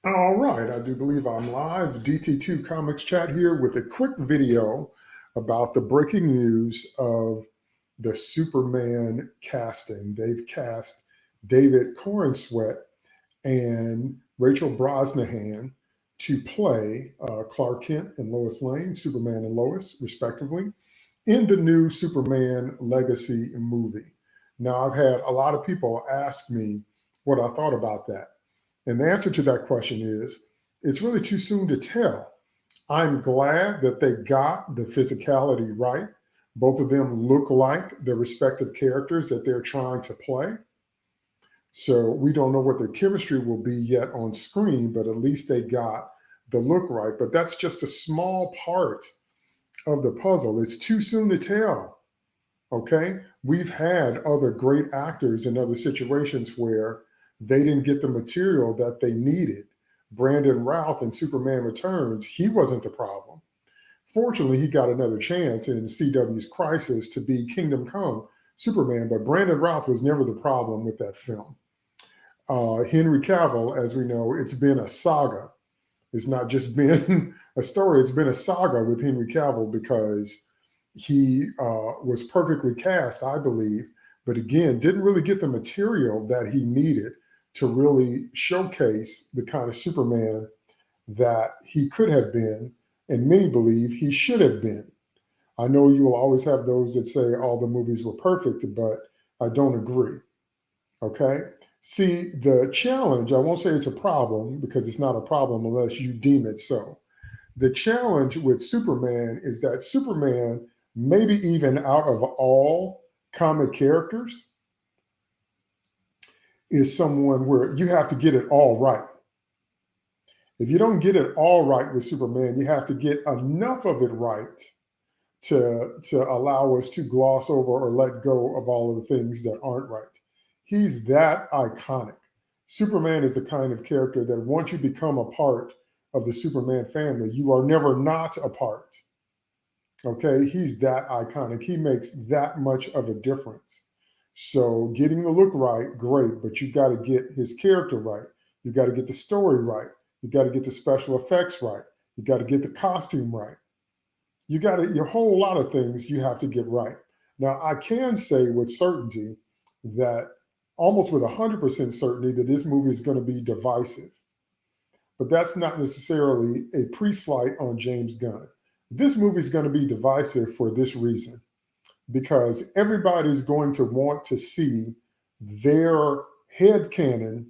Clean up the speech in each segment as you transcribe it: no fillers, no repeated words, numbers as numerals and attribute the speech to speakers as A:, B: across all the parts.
A: All right, I do believe I'm live. DT2 Comics Chat here with a quick video about the breaking news of the Superman casting. They've cast David Corenswet and Rachel Brosnahan to play Clark Kent and Lois Lane, Superman and Lois, respectively, in the new Superman Legacy movie. Now, I've had a lot of people ask me what I thought about that. And the answer to that question is it's really too soon to tell. I'm glad that they got the physicality right. Both of them look like the respective characters that they're trying to play. So we don't know what the chemistry will be yet on screen, but at least they got the look right. But that's just a small part of the puzzle. It's too soon to tell. Okay. We've had other great actors in other situations where they didn't get the material that they needed. Brandon Routh in Superman Returns, he wasn't the problem. Fortunately, he got another chance in CW's Crisis to be Kingdom Come Superman, but Brandon Routh was never the problem with that film. Henry Cavill, as we know, it's been a saga. It's not just been a story, it's been a saga with Henry Cavill because he was perfectly cast, I believe, but again, didn't really get the material that he needed to really showcase the kind of Superman that he could have been, and many believe he should have been. I know you will always have those that say all the movies were perfect, but I don't agree. Okay. See, the challenge, I won't say it's a problem because it's not a problem unless you deem it so. The challenge with Superman is that Superman, maybe even out of all comic characters, is someone where you have to get it all right. If you don't get it all right with Superman, you have to get enough of it right to allow us to gloss over or let go of all of the things that aren't right. He's that iconic. Superman is the kind of character that once you become a part of the Superman family, you are never not a part. Okay, he's that iconic. He makes that much of a difference. So getting the look right, great, but you got to get his character right. You got to get the story right. You got to get the special effects right. You got to get the costume right. You got to, a whole lot of things you have to get right. Now, I can say with certainty that almost with 100% certainty that this movie is going to be divisive, but that's not necessarily a pre-slight on James Gunn. This movie is going to be divisive for this reason, because everybody's going to want to see their headcanon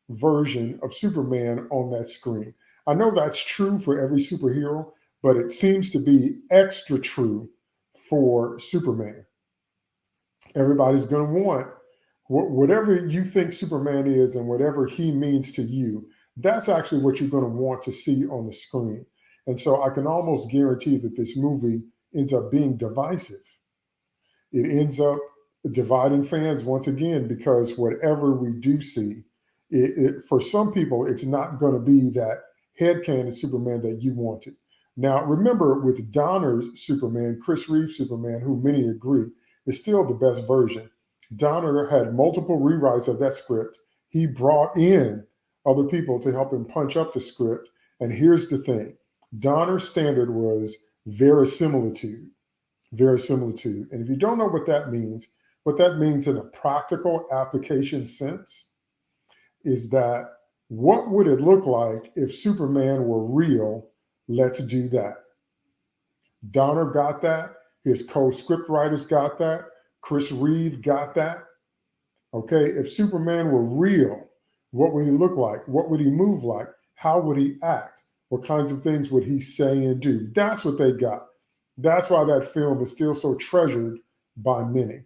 A: version of Superman on that screen. I know that's true for every superhero, but it seems to be extra true for Superman. Everybody's going to want whatever you think Superman is and whatever he means to you, that's actually what you're going to want to see on the screen. And so I can almost guarantee that this movie ends up being divisive. It ends up dividing fans once again because whatever we do see, for some people, it's not going to be that headcanon Superman that you wanted. Now, remember, with Donner's Superman, Chris Reeves Superman, who many agree is still the best version, Donner had multiple rewrites of that script. He brought in other people to help him punch up the script. And here's the thing, Donner's standard was verisimilitude. Verisimilitude. And if you don't know what that means in a practical application sense is that what would it look like if Superman were real? Let's do that. Donner got that. His co-script writers got that. Chris Reeve got that. Okay, if Superman were real, what would he look like? What would he move like? How would he act? What kinds of things would he say and do? That's what they got. That's why that film is still so treasured by many.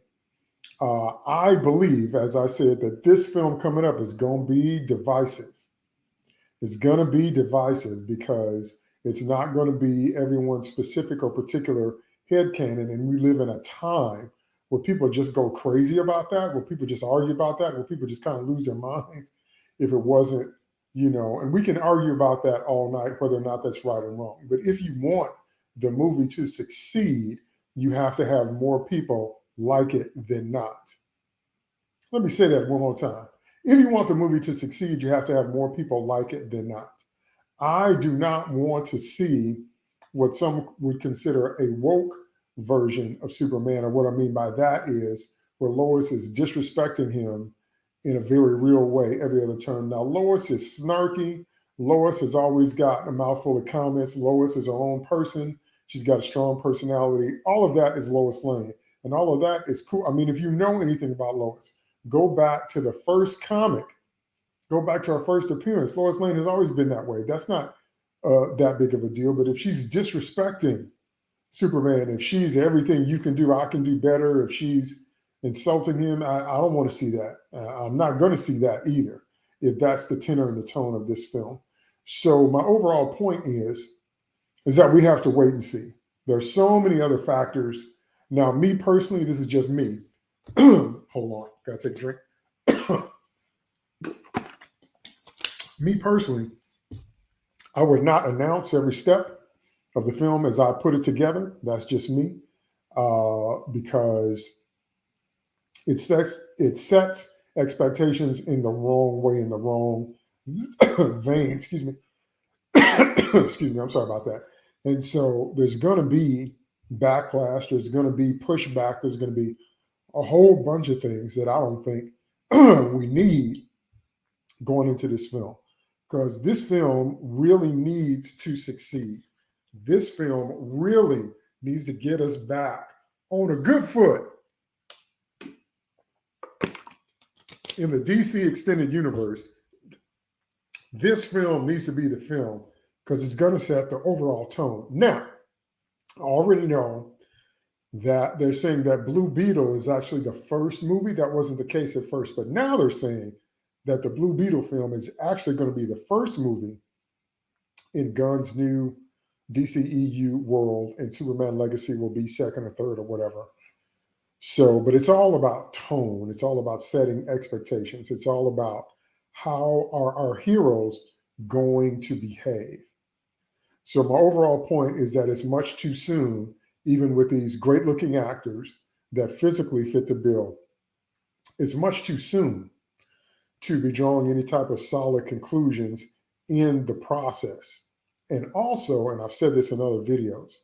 A: I believe, as I said, that this film coming up is going to be divisive. It's going to be divisive because it's not going to be everyone's specific or particular headcanon. And we live in a time where people just go crazy about that, where people just argue about that, where people just kind of lose their minds if it wasn't, and we can argue about that all night, whether or not that's right or wrong. But if you want the movie to succeed, you have to have more people like it than not. Let me say that one more time. If you want the movie to succeed, you have to have more people like it than not. I do not want to see what some would consider a woke version of Superman. And what I mean by that is where Lois is disrespecting him in a very real way every other turn. Now, Lois is snarky. Lois has always got a mouthful of comments. Lois is her own person. She's got a strong personality. All of that is Lois Lane. And all of that is cool. I mean, if you know anything about Lois, go back to the first comic. Go back to her first appearance. Lois Lane has always been that way. That's not that big of a deal. But if she's disrespecting Superman, if she's everything you can do, I can do better, if she's insulting him, I don't want to see that. I'm not going to see that either, if that's the tenor and the tone of this film. So my overall point is that we have to wait and see. There's so many other factors. Now, me personally, this is just me. Hold on, gotta take a drink. Me personally, I would not announce every step of the film as I put it together. That's just me, because it sets expectations in the wrong way, in the wrong vein. Excuse me. Excuse me. I'm sorry about that. And so there's going to be backlash. There's going to be pushback. There's going to be a whole bunch of things that I don't think we need going into this film, because this film really needs to succeed. This film really needs to get us back on a good foot in the DC Extended Universe. This film needs to be the film, because it's going to set the overall tone. Now, I already know that they're saying that Blue Beetle is actually the first movie. That wasn't the case at first, but now they're saying that the Blue Beetle film is actually going to be the first movie in Gunn's new DCEU world, and Superman Legacy will be second or third or whatever. So, but it's all about tone. It's all about setting expectations. It's all about how are our heroes going to behave. So my overall point is that it's much too soon, even with these great looking actors that physically fit the bill. It's much too soon to be drawing any type of solid conclusions in the process. And also, and I've said this in other videos,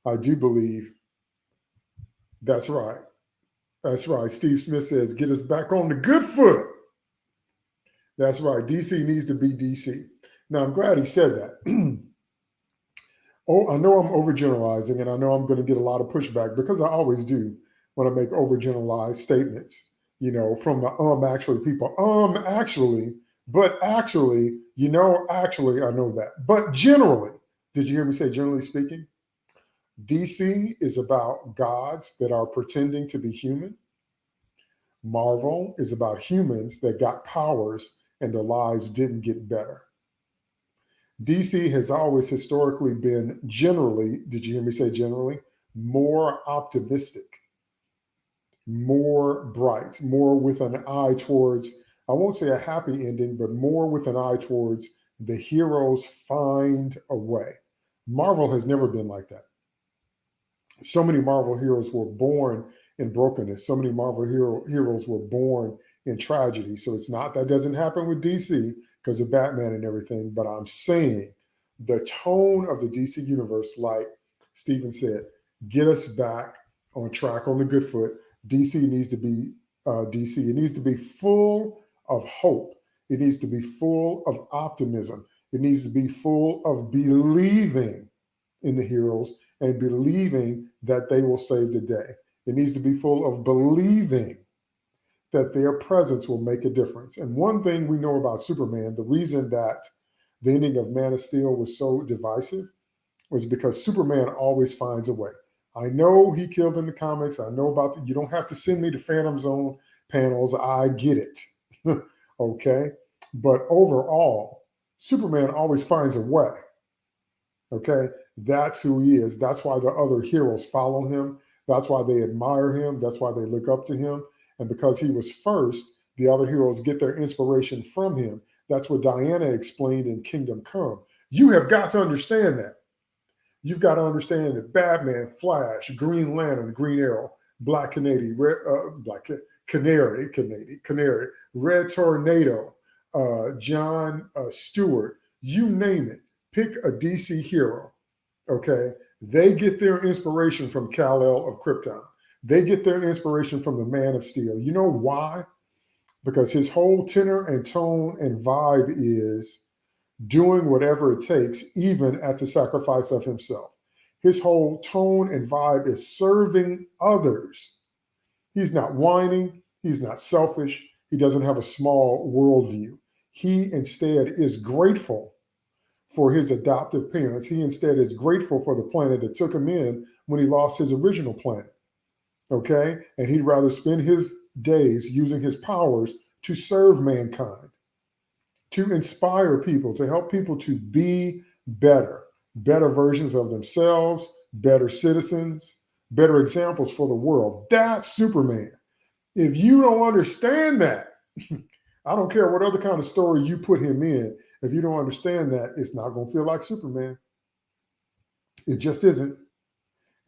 A: I do believe that's right. That's right. Steve Smith says, get us back on the good foot. That's right. DC needs to be DC. Now, I'm glad he said that. Oh, I know I'm overgeneralizing, and I know I'm going to get a lot of pushback, because I always do when I make overgeneralized statements, from the actually people. Actually, but actually, actually, I know that. But generally, did you hear me say generally speaking? DC is about gods that are pretending to be human. Marvel is about humans that got powers and their lives didn't get better. DC has always historically been generally, did you hear me say generally, more optimistic, more bright, more with an eye towards, I won't say a happy ending, but more with an eye towards the heroes find a way. Marvel has never been like that. So many Marvel heroes were born in brokenness. So many Marvel heroes were born in tragedy. So it's not that doesn't happen with DC because of Batman and everything, but I'm saying the tone of the DC universe, like Stephen said, get us back on track, on the good foot. DC needs to be DC. It needs to be full of hope. It needs to be full of optimism. It needs to be full of believing in the heroes and believing that they will save the day. It needs to be full of believing that their presence will make a difference. And one thing we know about Superman, the reason that the ending of Man of Steel was so divisive was because Superman always finds a way. I know he killed in the comics. I know about you don't have to send me to Phantom Zone panels. I get it. Okay. But overall, Superman always finds a way. Okay. That's who he is. That's why the other heroes follow him. That's why they admire him. That's why they look up to him. And because he was first, the other heroes get their inspiration from him. That's what Diana explained in Kingdom Come. You have got to understand that. You've got to understand that Batman, Flash, Green Lantern, Green Arrow, Black Canary, Canary, Red Tornado, John Stewart, you name it. Pick a DC hero, okay? They get their inspiration from Kal-El of Krypton. They get their inspiration from the Man of Steel. You know why? Because his whole tenor and tone and vibe is doing whatever it takes, even at the sacrifice of himself. His whole tone and vibe is serving others. He's not whining. He's not selfish. He doesn't have a small worldview. He instead is grateful for his adoptive parents. He instead is grateful for the planet that took him in when he lost his original planet. Okay? And he'd rather spend his days using his powers to serve mankind, to inspire people, to help people to be better versions of themselves, better citizens, better examples for the world. That's Superman. If you don't understand that, I don't care what other kind of story you put him in. If you don't understand that, it's not going to feel like Superman. It just isn't.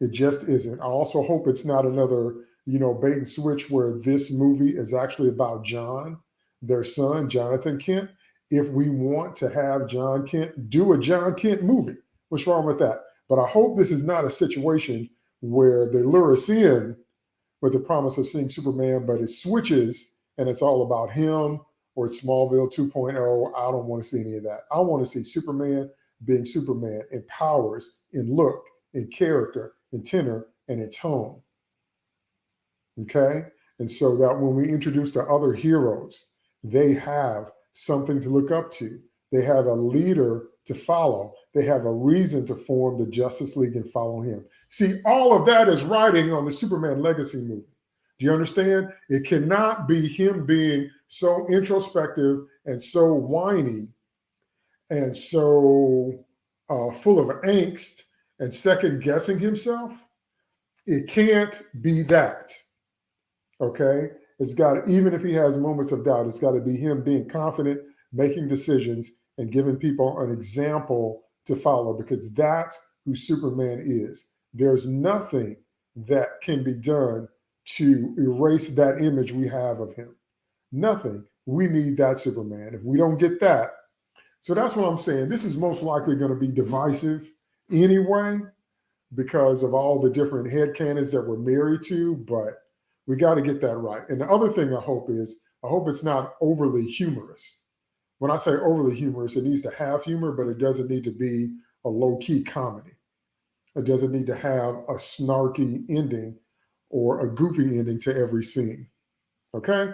A: It just isn't. I also hope it's not another, bait and switch where this movie is actually about John, their son, Jonathan Kent. If we want to have John Kent do a John Kent movie, what's wrong with that? But I hope this is not a situation where they lure us in with the promise of seeing Superman, but it switches and it's all about him, or it's Smallville 2.0. I don't want to see any of that. I want to see Superman being Superman in powers, in look, in character, in tenor, and in tone. Okay? And so that when we introduce the other heroes, they have something to look up to. They have a leader to follow. They have a reason to form the Justice League and follow him. See, all of that is riding on the Superman Legacy movie. Do you understand? It cannot be him being so introspective and so whiny and so full of angst and second guessing himself. It can't be that. Okay? It's got, even if he has moments of doubt, it's got to be him being confident, making decisions, and giving people an example to follow, because that's who Superman is. There's nothing that can be done to erase that image we have of him. Nothing. We need that Superman. If we don't get that, so that's what I'm saying. This is most likely going to be divisive anyway, because of all the different headcanons that we're married to, but we got to get that right. And the other thing I hope it's not overly humorous. When I say overly humorous, it needs to have humor, but it doesn't need to be a low-key comedy. It doesn't need to have a snarky ending or a goofy ending to every scene. Okay?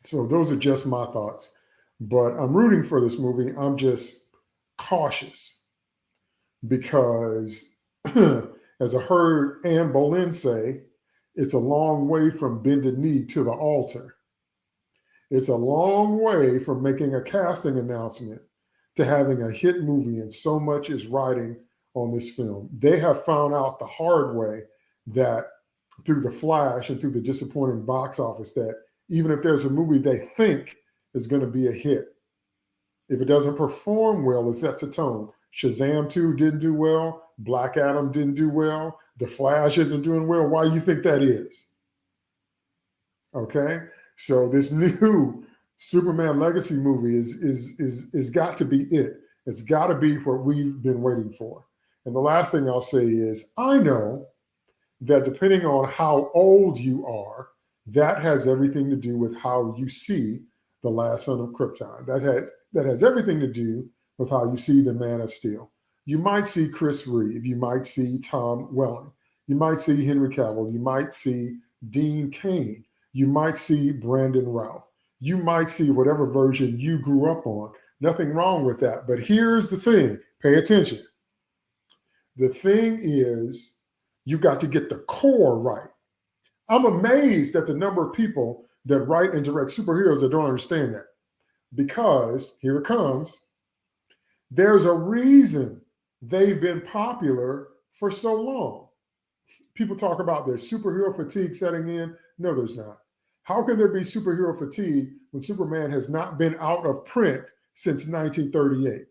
A: So those are just my thoughts. But I'm rooting for this movie. I'm just cautious because, as I heard Anne Boleyn say, it's a long way from bended knee to the altar. It's a long way from making a casting announcement to having a hit movie, and so much is riding on this film. They have found out the hard way that through The Flash and through the disappointing box office, that even if there's a movie they think is going to be a hit, if it doesn't perform well, it sets a tone. Shazam 2 didn't do well. Black Adam didn't do well. The Flash isn't doing well. Why do you think that is? Okay? So this new Superman Legacy movie is got to be it. It's got to be what we've been waiting for. And the last thing I'll say is, I know that depending on how old you are, that has everything to do with how you see The Last Son of Krypton. That has everything to do with how you see the Man of Steel. You might see Chris Reeve. You might see Tom Welling. You might see Henry Cavill. You might see Dean Cain. You might see Brandon Routh. You might see whatever version you grew up on. Nothing wrong with that. But here's the thing. Pay attention. The thing is, you got to get the core right. I'm amazed at the number of people that write and direct superheroes that don't understand that. Because, here it comes, there's a reason they've been popular for so long. People talk about there's superhero fatigue setting in. No, there's not. How can there be superhero fatigue when Superman has not been out of print since 1938?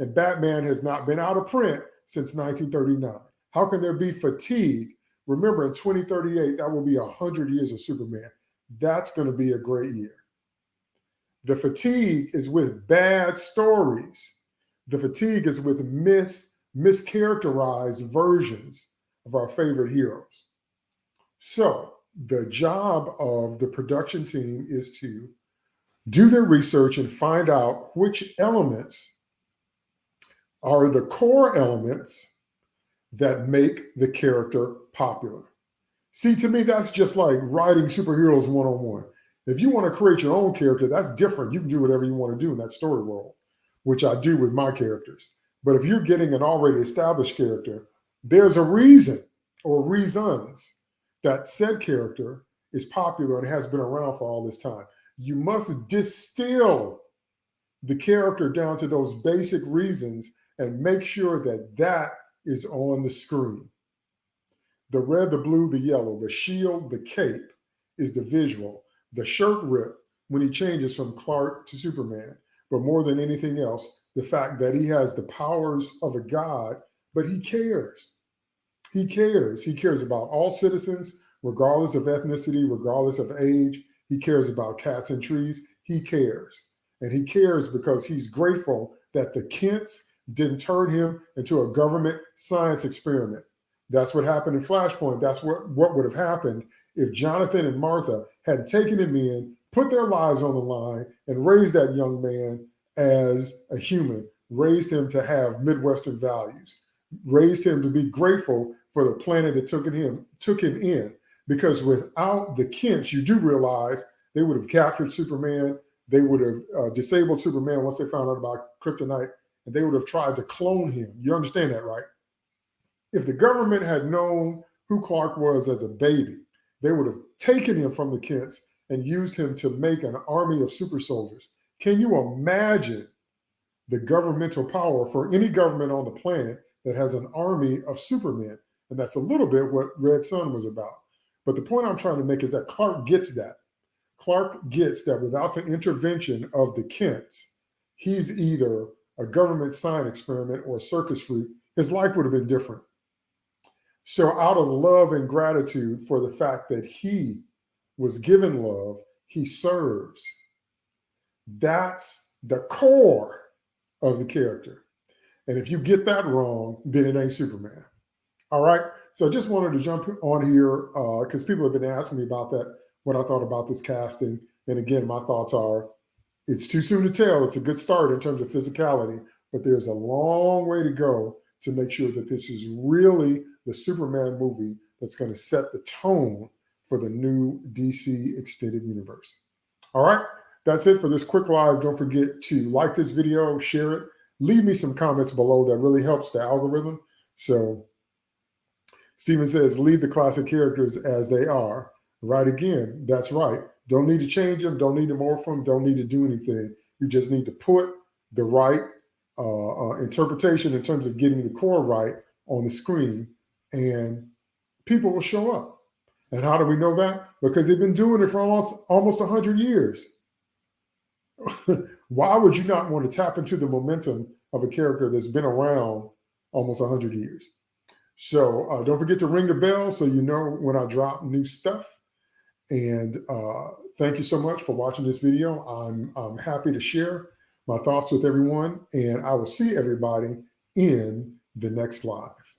A: And Batman has not been out of print since 1939. How can there be fatigue? Remember, in 2038, that will be 100 years of Superman. that's going to be a great year. The fatigue is with bad stories. The fatigue is with mischaracterized versions of our favorite heroes. So the job of the production team is to do their research and find out which elements are the core elements that make the character popular. See, to me, that's just like writing superheroes one-on-one. If you want to create your own character, that's different. You can do whatever you want to do in that story world, which I do with my characters. But if you're getting an already established character, there's a reason or reasons that said character is popular and has been around for all this time. You must distill the character down to those basic reasons and make sure that that is on the screen. The red, the blue, the yellow, the shield, the cape is the visual. The shirt rip when he changes from Clark to Superman. But more than anything else, the fact that he has the powers of a god, but he cares. He cares. He cares about all citizens, regardless of ethnicity, regardless of age. He cares about cats and trees. He cares. And he cares because he's grateful that the Kents didn't turn him into a government science experiment. That's what happened in Flashpoint. That's what would have happened if Jonathan and Martha had taken him in, put their lives on the line, and raised that young man as a human, raised him to have Midwestern values, raised him to be grateful for the planet that took him in. Because without the Kents, you do realize they would have captured Superman. They would have disabled Superman once they found out about kryptonite, and they would have tried to clone him. You understand that, right? If the government had known who Clark was as a baby, they would have taken him from the Kents and used him to make an army of super soldiers. Can you imagine the governmental power for any government on the planet that has an army of supermen? And that's a little bit what Red Sun was about. But the point I'm trying to make is that Clark gets that. Clark gets that without the intervention of the Kents, he's either a government science experiment or a circus freak. His life would have been different. So out of love and gratitude for the fact that he was given love, he serves. That's the core of the character. And if you get that wrong, then it ain't Superman. All right. So I just wanted to jump on here because people have been asking me about that, what I thought about this casting. And again, my thoughts are it's too soon to tell. It's a good start in terms of physicality, but there's a long way to go to make sure that this is really the Superman movie that's going to set the tone for the new DC Extended Universe. All right, that's it for this quick live. Don't forget to like this video, share it, leave me some comments below. That really helps the algorithm. So Steven says, leave the classic characters as they are. Right again, that's right. Don't need to change them, don't need to morph them, don't need to do anything. You just need to put the right interpretation in terms of getting the core right on the screen, and people will show up. And how do we know that? Because they've been doing it for almost 100 years. Why would you not want to tap into the momentum of a character that's been around almost 100 years? So don't forget to ring the bell so you know when I drop new stuff. And thank you so much for watching this video. I'm happy to share my thoughts with everyone, and I will see everybody in the next live.